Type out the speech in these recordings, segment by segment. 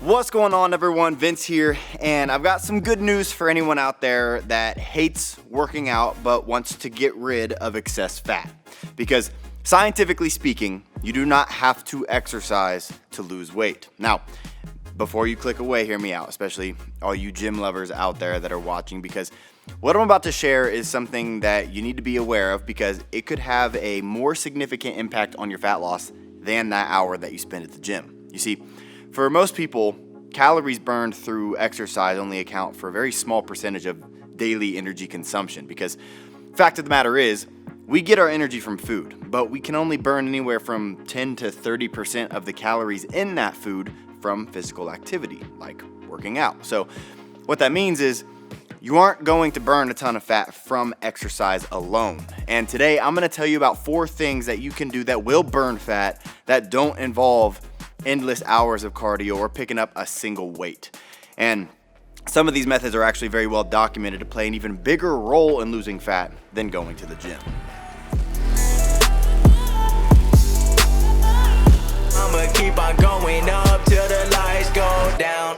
What's going on, everyone? Vince here, and I've got some good news for anyone out there that hates working out but wants to get rid of excess fat. Because scientifically speaking, you do not have to exercise to lose weight. Now, before you click away, hear me out, especially all you gym lovers out there that are watching, because what I'm about to share is something that you need to be aware of because it could have a more significant impact on your fat loss than that hour that you spend at the gym. You see, for most people, calories burned through exercise only account for a very small percentage of daily energy consumption because fact of the matter is, we get our energy from food, but we can only burn anywhere from 10 to 30% of the calories in that food from physical activity, like working out. So what that means is you aren't going to burn a ton of fat from exercise alone. And today I'm gonna tell you about 4 things that you can do that will burn fat that don't involve endless hours of cardio or picking up a single weight. And some of these methods are actually very well documented to play an even bigger role in losing fat than going to the gym. I'ma keep on going up till the lights go down.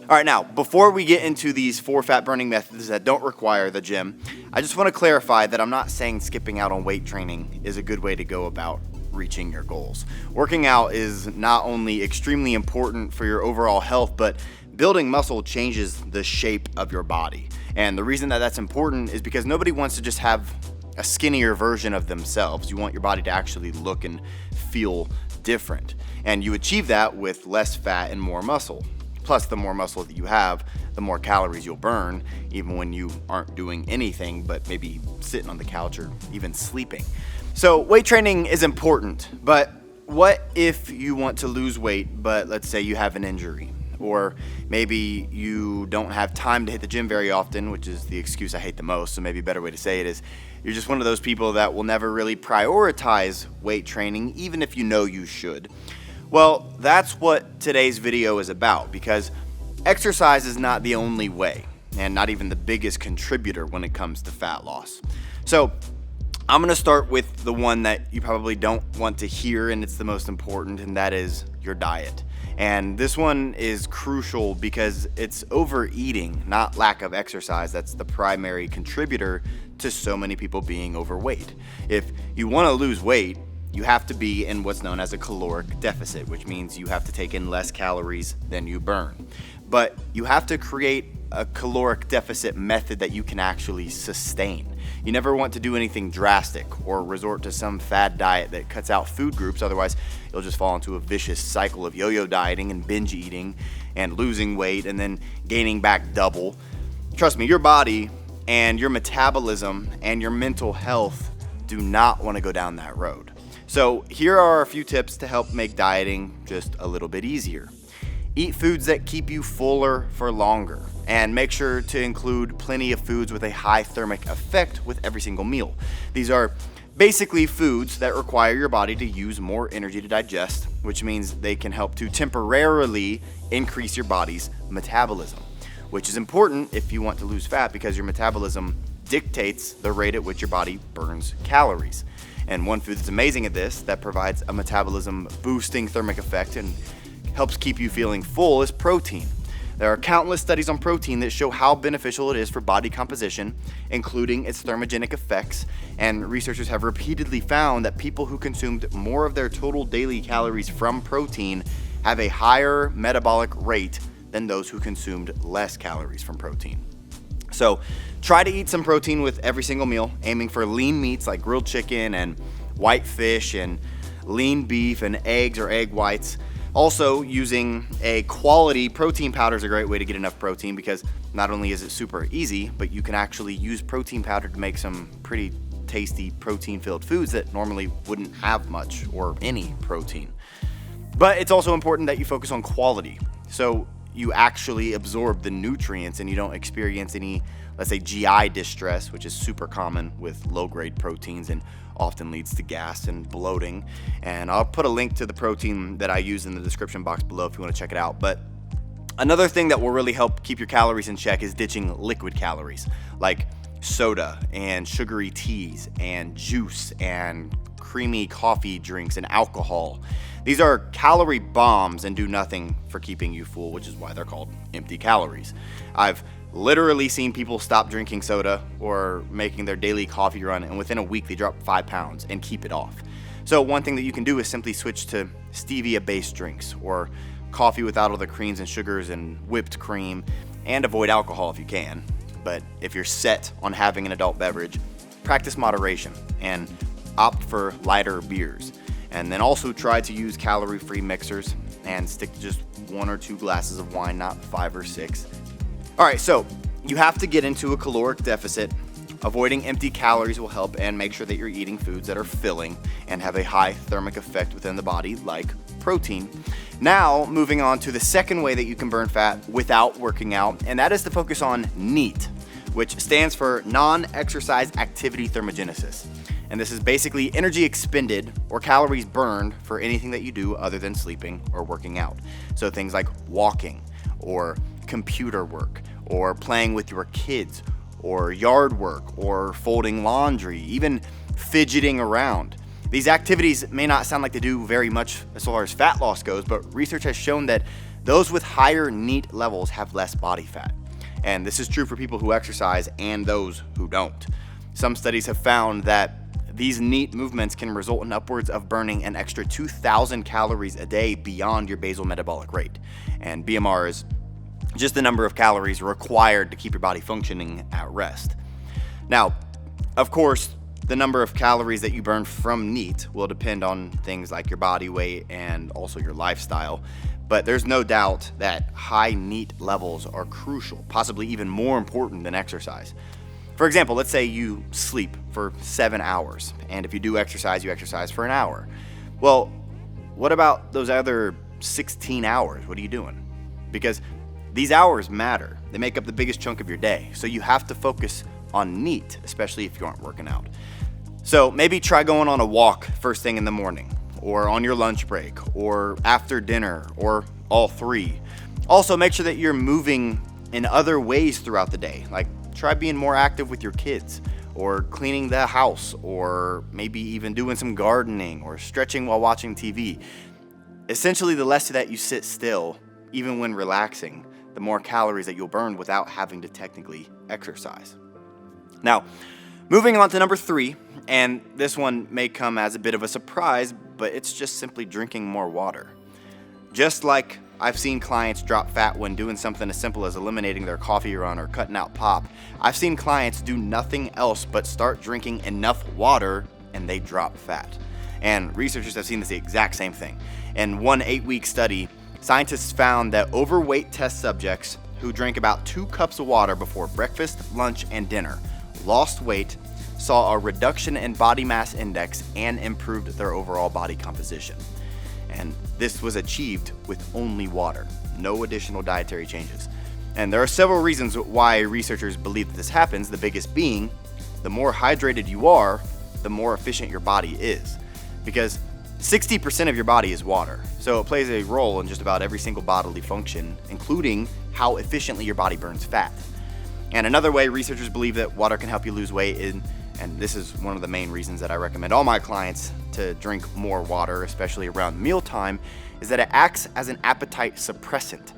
All right, now, before we get into these 4 fat burning methods that don't require the gym, I just want to clarify that I'm not saying skipping out on weight training is a good way to go about reaching your goals. Working out is not only extremely important for your overall health, but building muscle changes the shape of your body. And the reason that that's important is because nobody wants to just have a skinnier version of themselves. You want your body to actually look and feel different. And you achieve that with less fat and more muscle. Plus, the more muscle that you have, the more calories you'll burn, even when you aren't doing anything but maybe sitting on the couch or even sleeping. So weight training is important, but what if you want to lose weight, but let's say you have an injury? Or maybe you don't have time to hit the gym very often, which is the excuse I hate the most, so maybe a better way to say it is you're just one of those people that will never really prioritize weight training, even if you know you should. Well, that's what today's video is about because exercise is not the only way and not even the biggest contributor when it comes to fat loss. So I'm gonna start with the one that you probably don't want to hear and it's the most important, and that is your diet. And this one is crucial because it's overeating, not lack of exercise, that's the primary contributor to so many people being overweight. If you wanna lose weight, you have to be in what's known as a caloric deficit, which means you have to take in less calories than you burn. But you have to create a caloric deficit method that you can actually sustain. You never want to do anything drastic or resort to some fad diet that cuts out food groups, otherwise you'll just fall into a vicious cycle of yo-yo dieting and binge eating and losing weight and then gaining back double. Trust me, your body and your metabolism and your mental health do not want to go down that road. So here are a few tips to help make dieting just a little bit easier. Eat foods that keep you fuller for longer, and make sure to include plenty of foods with a high thermic effect with every single meal. These are basically foods that require your body to use more energy to digest, which means they can help to temporarily increase your body's metabolism, which is important if you want to lose fat because your metabolism dictates the rate at which your body burns calories. And one food that's amazing at this, that provides a metabolism boosting thermic effect and helps keep you feeling full, is protein. There are countless studies on protein that show how beneficial it is for body composition, including its thermogenic effects, and researchers have repeatedly found that people who consumed more of their total daily calories from protein have a higher metabolic rate than those who consumed less calories from protein. So try to eat some protein with every single meal, aiming for lean meats like grilled chicken and white fish and lean beef and eggs or egg whites. Also, using a quality protein powder is a great way to get enough protein because not only is it super easy, but you can actually use protein powder to make some pretty tasty protein-filled foods that normally wouldn't have much or any protein. But it's also important that you focus on quality. So you actually absorb the nutrients and you don't experience any, let's say, GI distress, which is super common with low-grade proteins and often leads to gas and bloating. And I'll put a link to the protein that I use in the description box below if you want to check it out. But another thing that will really help keep your calories in check is ditching liquid calories, like soda and sugary teas and juice and creamy coffee drinks and alcohol. These are calorie bombs and do nothing for keeping you full, which is why they're called empty calories. I've literally seen people stop drinking soda or making their daily coffee run, and within a week they drop 5 pounds and keep it off. So one thing that you can do is simply switch to stevia-based drinks or coffee without all the creams and sugars and whipped cream, and avoid alcohol if you can. But if you're set on having an adult beverage, practice moderation and opt for lighter beers. And then also try to use calorie-free mixers and stick to just 1 or 2 glasses of wine, not 5 or 6. All right, so you have to get into a caloric deficit. Avoiding empty calories will help, and make sure that you're eating foods that are filling and have a high thermic effect within the body, like protein. Now, moving on to the second way that you can burn fat without working out, and that is to focus on NEAT, which stands for non-exercise activity thermogenesis. And this is basically energy expended or calories burned for anything that you do other than sleeping or working out. So things like walking or computer work or playing with your kids or yard work or folding laundry, even fidgeting around. These activities may not sound like they do very much as far as fat loss goes, but research has shown that those with higher NEAT levels have less body fat. And this is true for people who exercise and those who don't. Some studies have found that these NEAT movements can result in upwards of burning an extra 2,000 calories a day beyond your basal metabolic rate. And BMR is just the number of calories required to keep your body functioning at rest. Now, of course, the number of calories that you burn from NEAT will depend on things like your body weight and also your lifestyle, but there's no doubt that high NEAT levels are crucial, possibly even more important than exercise. For example, let's say you sleep for 7 hours, and if you do exercise, you exercise for an hour. Well, what about those other 16 hours? What are you doing? Because these hours matter. They make up the biggest chunk of your day, so you have to focus on NEAT, especially if you aren't working out. So maybe try going on a walk first thing in the morning, or on your lunch break, or after dinner, or all three. Also, make sure that you're moving in other ways throughout the day, like try being more active with your kids, or cleaning the house, or maybe even doing some gardening, or stretching while watching TV. Essentially, the less that you sit still, even when relaxing, the more calories that you'll burn without having to technically exercise. Now, moving on to number 3, and this one may come as a bit of a surprise, but it's just simply drinking more water. Just like I've seen clients drop fat when doing something as simple as eliminating their coffee run or cutting out pop, I've seen clients do nothing else but start drinking enough water and they drop fat. And researchers have seen this the exact same thing. In one 8-week study, scientists found that overweight test subjects who drank about 2 cups of water before breakfast, lunch, and dinner lost weight, saw a reduction in body mass index, and improved their overall body composition. And this was achieved with only water, no additional dietary changes. And there are several reasons why researchers believe that this happens, the biggest being, the more hydrated you are, the more efficient your body is. Because 60% of your body is water, so it plays a role in just about every single bodily function, including how efficiently your body burns fat. And another way researchers believe that water can help you lose weight, and this is one of the main reasons that I recommend all my clients to drink more water, especially around mealtime, is that it acts as an appetite suppressant.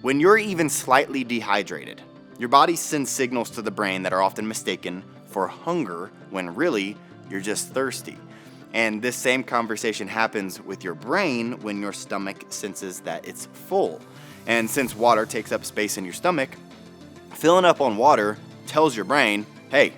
When you're even slightly dehydrated, your body sends signals to the brain that are often mistaken for hunger when really you're just thirsty. And this same conversation happens with your brain when your stomach senses that it's full. And since water takes up space in your stomach, filling up on water tells your brain, hey,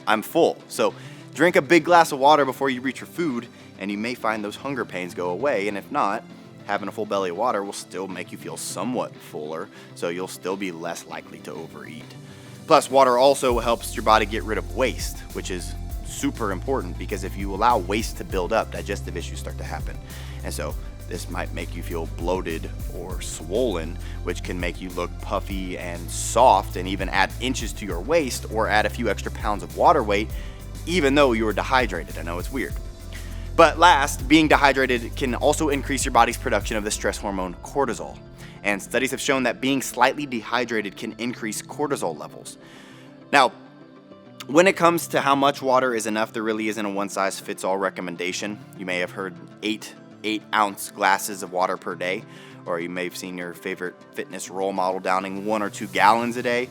I'm full. So drink a big glass of water before you reach your food, and you may find those hunger pains go away. And if not, having a full belly of water will still make you feel somewhat fuller, so you'll still be less likely to overeat. Plus, water also helps your body get rid of waste, which is super important because if you allow waste to build up, digestive issues start to happen. And so this might make you feel bloated or swollen, which can make you look puffy and soft and even add inches to your waist or add a few extra pounds of water weight, even though you were dehydrated. I know it's weird. But last, being dehydrated can also increase your body's production of the stress hormone cortisol. And studies have shown that being slightly dehydrated can increase cortisol levels. Now, when it comes to how much water is enough, there really isn't a one-size-fits-all recommendation. You may have heard 8-ounce glasses of water per day, or you may have seen your favorite fitness role model downing 1 or 2 gallons a day.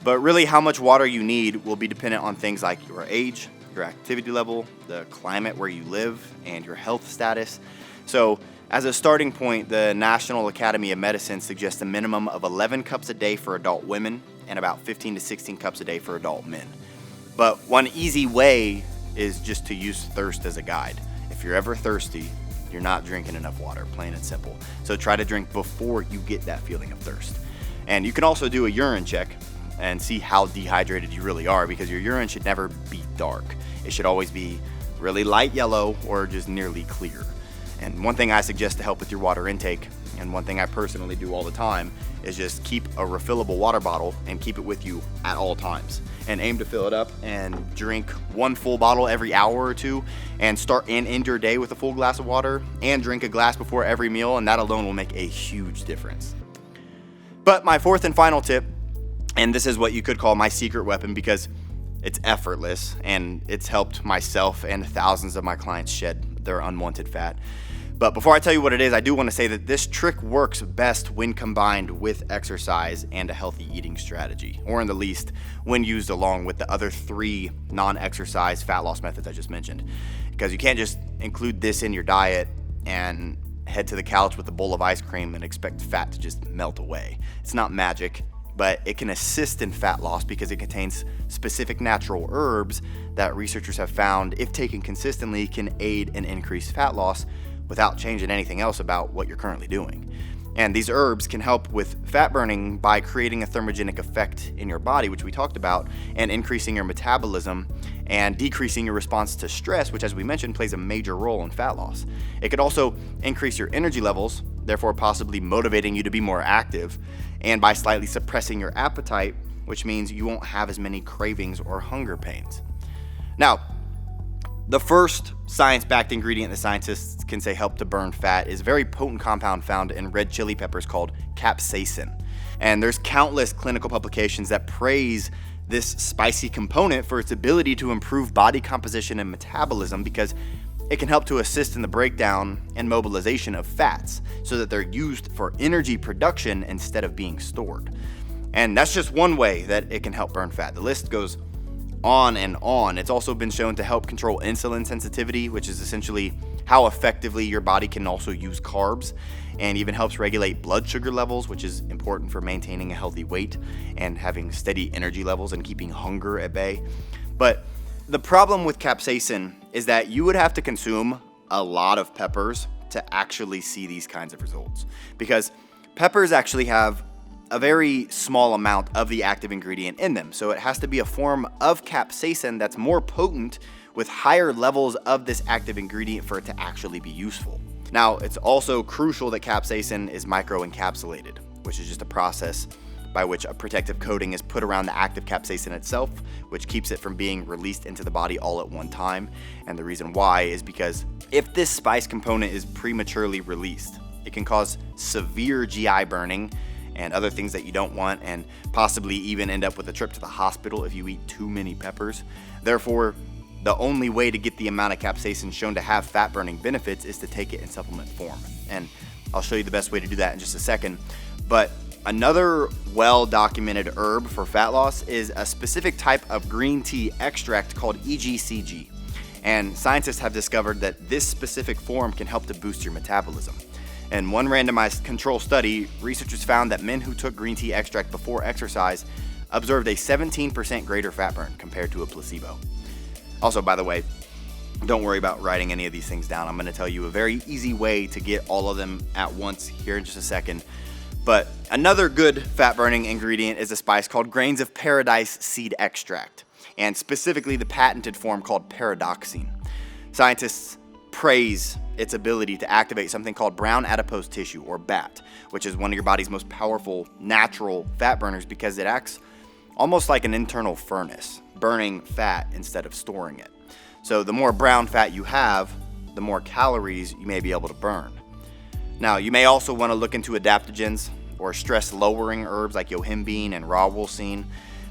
But really, how much water you need will be dependent on things like your age, your activity level, the climate where you live, and your health status. So, as a starting point, the National Academy of Medicine suggests a minimum of 11 cups a day for adult women and about 15 to 16 cups a day for adult men. But one easy way is just to use thirst as a guide. If you're ever thirsty, you're not drinking enough water, plain and simple. So try to drink before you get that feeling of thirst. And you can also do a urine check and see how dehydrated you really are, because your urine should never be dark. It should always be really light yellow or just nearly clear. And one thing I suggest to help with your water intake, and one thing I personally do all the time, is just keep a refillable water bottle and keep it with you at all times. And aim to fill it up and drink 1 full bottle every hour or 2, and start and end your day with a full glass of water, and drink a glass before every meal, and that alone will make a huge difference. But my fourth and final tip, and this is what you could call my secret weapon because it's effortless and it's helped myself and thousands of my clients shed their unwanted fat. But before I tell you what it is, I do want to say that this trick works best when combined with exercise and a healthy eating strategy, or in the least, when used along with the other 3 non-exercise fat loss methods I just mentioned. Because you can't just include this in your diet and head to the couch with a bowl of ice cream and expect fat to just melt away. It's not magic, but it can assist in fat loss because it contains specific natural herbs that researchers have found, if taken consistently, can aid and increase fat loss without changing anything else about what you're currently doing. And these herbs can help with fat burning by creating a thermogenic effect in your body, which we talked about, and increasing your metabolism and decreasing your response to stress, which, as we mentioned, plays a major role in fat loss. It could also increase your energy levels, therefore possibly motivating you to be more active, and by slightly suppressing your appetite, which means you won't have as many cravings or hunger pains. Now, the first science-backed ingredient that scientists can say help to burn fat is a very potent compound found in red chili peppers called capsaicin. And there's countless clinical publications that praise this spicy component for its ability to improve body composition and metabolism, because it can help to assist in the breakdown and mobilization of fats so that they're used for energy production instead of being stored. And that's just one way that it can help burn fat. The list goes on and on. It's also been shown to help control insulin sensitivity, which is essentially how effectively your body can also use carbs, and even helps regulate blood sugar levels, which is important for maintaining a healthy weight and having steady energy levels and keeping hunger at bay. But the problem with capsaicin is that you would have to consume a lot of peppers to actually see these kinds of results, because peppers actually have a very small amount of the active ingredient in them. So it has to be a form of capsaicin that's more potent with higher levels of this active ingredient for it to actually be useful. Now, it's also crucial that capsaicin is microencapsulated, which is just a process by which a protective coating is put around the active capsaicin itself, which keeps it from being released into the body all at one time. And the reason why is because if this spice component is prematurely released, it can cause severe GI burning and other things that you don't want, and possibly even end up with a trip to the hospital if you eat too many peppers. Therefore, the only way to get the amount of capsaicin shown to have fat burning benefits is to take it in supplement form. And I'll show you the best way to do that in just a second. But another well-documented herb for fat loss is a specific type of green tea extract called EGCG. And scientists have discovered that this specific form can help to boost your metabolism. In one randomized control study, researchers found that men who took green tea extract before exercise observed a 17% greater fat burn compared to a placebo. Also, by the way, don't worry about writing any of these things down. I'm going to tell you a very easy way to get all of them at once here in just a second. But another good fat burning ingredient is a spice called grains of paradise seed extract, and specifically the patented form called paradoxine. Scientists praise its ability to activate something called brown adipose tissue, or BAT, which is one of your body's most powerful natural fat burners, because it acts almost like an internal furnace, burning fat instead of storing it. So the more brown fat you have, the more calories you may be able to burn. Now, you may also want to look into adaptogens or stress-lowering herbs like yohimbine and rawolsine,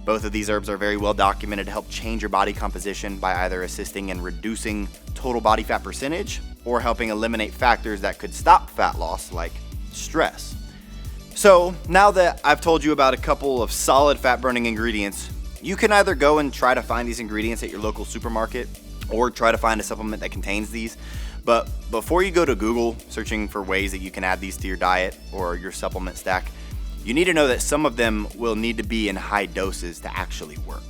Both of these herbs are very well documented to help change your body composition by either assisting in reducing total body fat percentage or helping eliminate factors that could stop fat loss, like stress. So now that I've told you about a couple of solid fat burning ingredients, you can either go and try to find these ingredients at your local supermarket or try to find a supplement that contains these. But before you go to Google searching for ways that you can add these to your diet or your supplement stack, you need to know that some of them will need to be in high doses to actually work.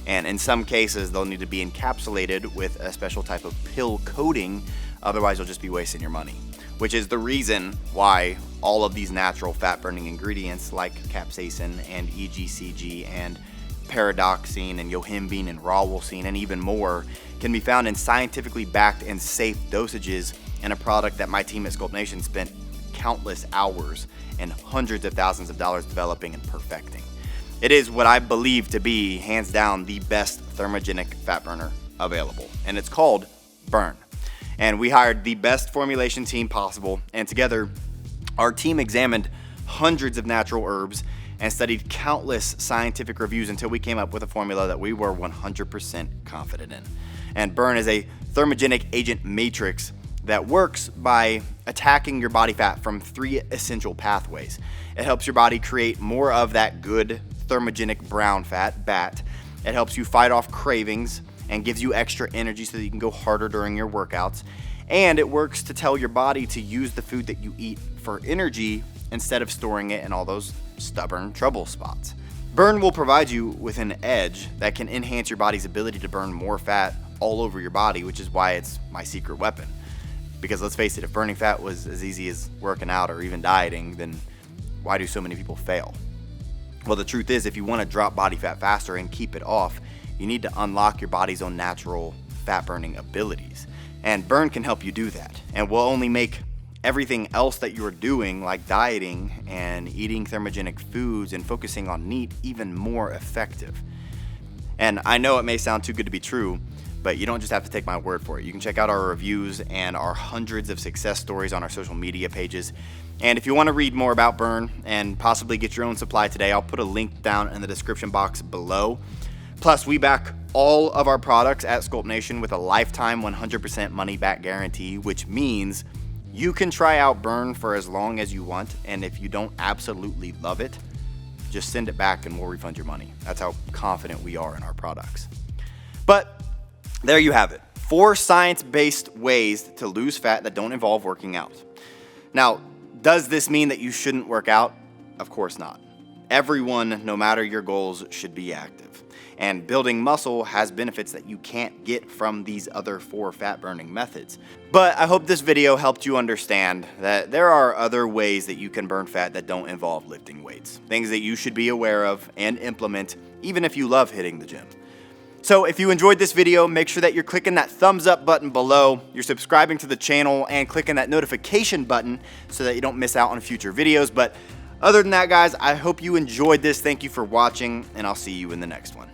And in some cases, they'll need to be encapsulated with a special type of pill coating, otherwise you'll just be wasting your money. Which is the reason why all of these natural fat burning ingredients like capsaicin and EGCG and paradoxine and yohimbine and rawolsine and even more can be found in scientifically backed and safe dosages in a product that my team at Sculpt Nation spent countless hours and hundreds of thousands of dollars developing and perfecting. It is what I believe to be, hands down, the best thermogenic fat burner available, and it's called Burn. And we hired the best formulation team possible, and together our team examined hundreds of natural herbs and studied countless scientific reviews until we came up with a formula that we were 100% confident in. And Burn is a thermogenic agent matrix that works by attacking your body fat from 3 essential pathways. It helps your body create more of that good thermogenic brown fat, BAT. It helps you fight off cravings and gives you extra energy so that you can go harder during your workouts. And it works to tell your body to use the food that you eat for energy instead of storing it in all those stubborn trouble spots. Burn will provide you with an edge that can enhance your body's ability to burn more fat all over your body, which is why it's my secret weapon. Because let's face it, if burning fat was as easy as working out or even dieting, then why do so many people fail? Well, the truth is, if you want to drop body fat faster and keep it off, you need to unlock your body's own natural fat burning abilities. And Burn can help you do that. And will only make everything else that you're doing, like dieting and eating thermogenic foods and focusing on NEAT, even more effective. And I know it may sound too good to be true, but you don't just have to take my word for it. You can check out our reviews and our hundreds of success stories on our social media pages. And if you want to read more about Burn and possibly get your own supply today, I'll put a link down in the description box below. Plus, we back all of our products at Sculpt Nation with a lifetime 100% money back guarantee, which means you can try out Burn for as long as you want. And if you don't absolutely love it, just send it back and we'll refund your money. That's how confident we are in our products. But there you have it. 4 science-based ways to lose fat that don't involve working out. Now, does this mean that you shouldn't work out? Of course not. Everyone, no matter your goals, should be active. And building muscle has benefits that you can't get from these other 4 fat-burning methods. But I hope this video helped you understand that there are other ways that you can burn fat that don't involve lifting weights. Things that you should be aware of and implement, even if you love hitting the gym. So if you enjoyed this video, make sure that you're clicking that thumbs up button below, you're subscribing to the channel, and clicking that notification button so that you don't miss out on future videos. But other than that, guys, I hope you enjoyed this. Thank you for watching, and I'll see you in the next one.